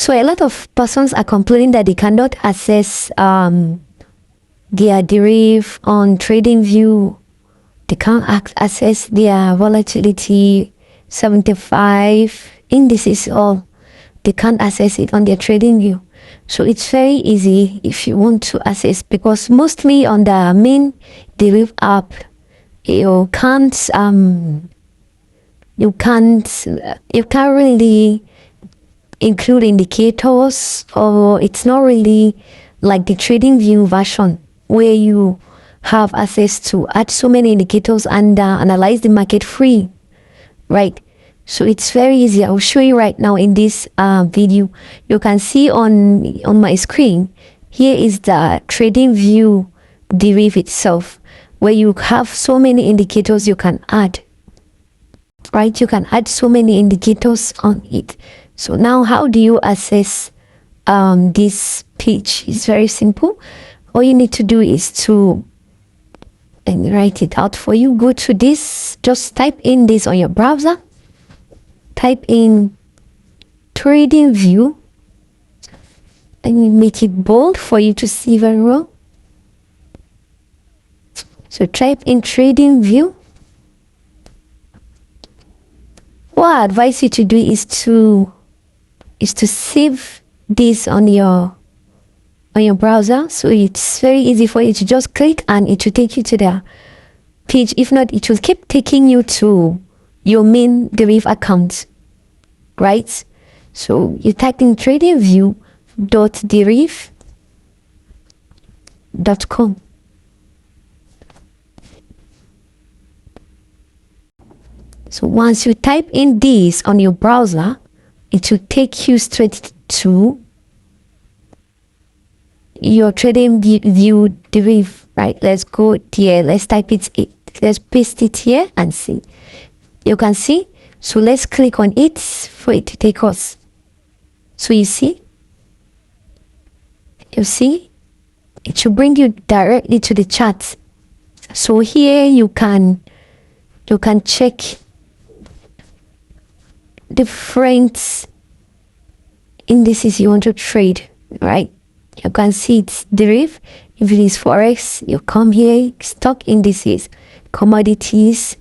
So a lot of persons are complaining that they cannot access their derivative on TradingView. They can't access their volatility 75 indices, all they can't access it on their TradingView. So it's very easy if you want to access, because mostly on the main derivative app you can't really include indicators, or it's not really like the TradingView version where you have access to add so many indicators and analyze the market free, right? So it's very easy. I'll show you right now in this video. You can see on my screen, here is the TradingView derivative itself, where you have so many indicators you can add, right? You can add so many indicators on it. So now how do you access this page? It's very simple. All you need to do is to, and write it out for you. Go to this, just type in this on your browser. Type in TradingView and you make it bold for you to see very well. So type in TradingView. What I advise you to do is to save this on your browser, so it's very easy for you to just click and it will take you to the page. If not, it will keep taking you to your main derivative account, right? So you type in tradingview.deriv.com. So once you type in this on your browser, it will take you straight to your TradingView derivative, right? Let's go here. Let's type it. Let's paste it here and see. You can see. So let's click on it for it to take us. So you see, it should bring you directly to the chart. So here you can check different indices you want to trade, right? You can see it's derivative. If it is Forex, you come here, stock indices, commodities,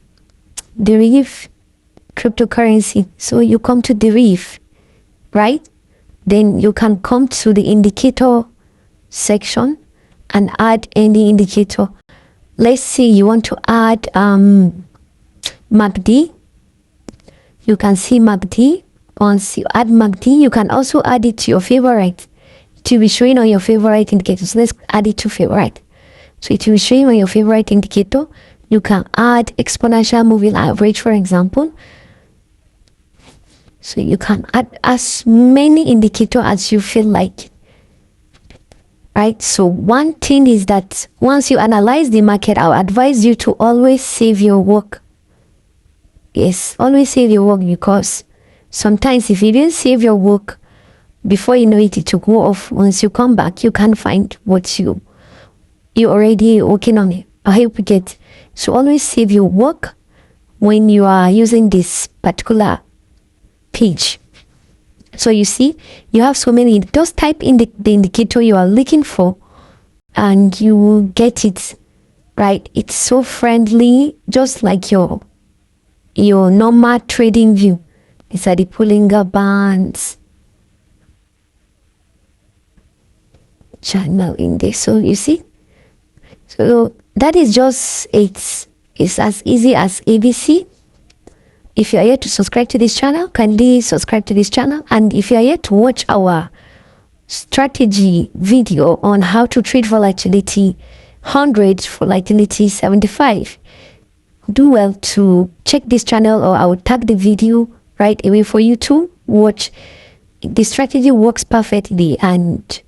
derivative, cryptocurrency. So you come to derivative, right? Then you can come to the indicator section and add any indicator. Let's say you want to add MACD. You can see MACD. Once you add MACD, you can also add it to your favorite. To be showing on your favorite indicators. Let's add it to favorite. So it will be showing on your favorite indicator. You can add exponential moving average, for example. So you can add as many indicators as you feel like, right? So one thing is that once you analyze the market, I'll advise you to always save your work. Yes, always save your work, because sometimes if you didn't save your work, before you know it, it will go off. Once you come back, you can't find what you already working on it. I hope you get. So always save your work when you are using this particular page. So you see, you have so many. Just type in the indicator you are looking for and you will get it, right? It's so friendly, just like your normal TradingView. These are the Bollinger Bands channel in this. So you see, so that is just it's as easy as ABC. If you are here to subscribe to this channel, kindly subscribe to this channel. And if you are here to watch our strategy video on how to trade volatility 100, volatility 75, do well to check this channel, or I will tag the video right away for you to watch. The strategy works perfectly, and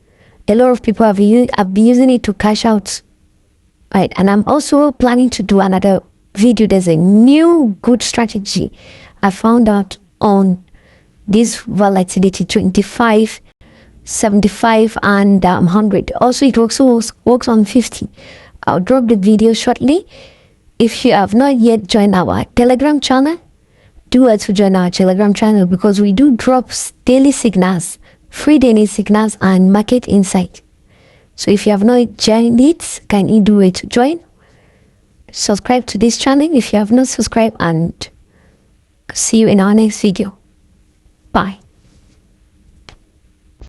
a lot of people have been using it to cash out, right? And I'm also planning to do another video. There's a new good strategy I found out on this volatility 25, 75 and 100. Also, it also works on 50. I'll drop the video shortly. If you have not yet joined our Telegram channel, do well to join our Telegram channel, because we do drop daily signals free daily signals and market insight. So if you have not joined it, can you do it to join? Subscribe to this channel if you have not subscribed, and see you in our next video. Bye.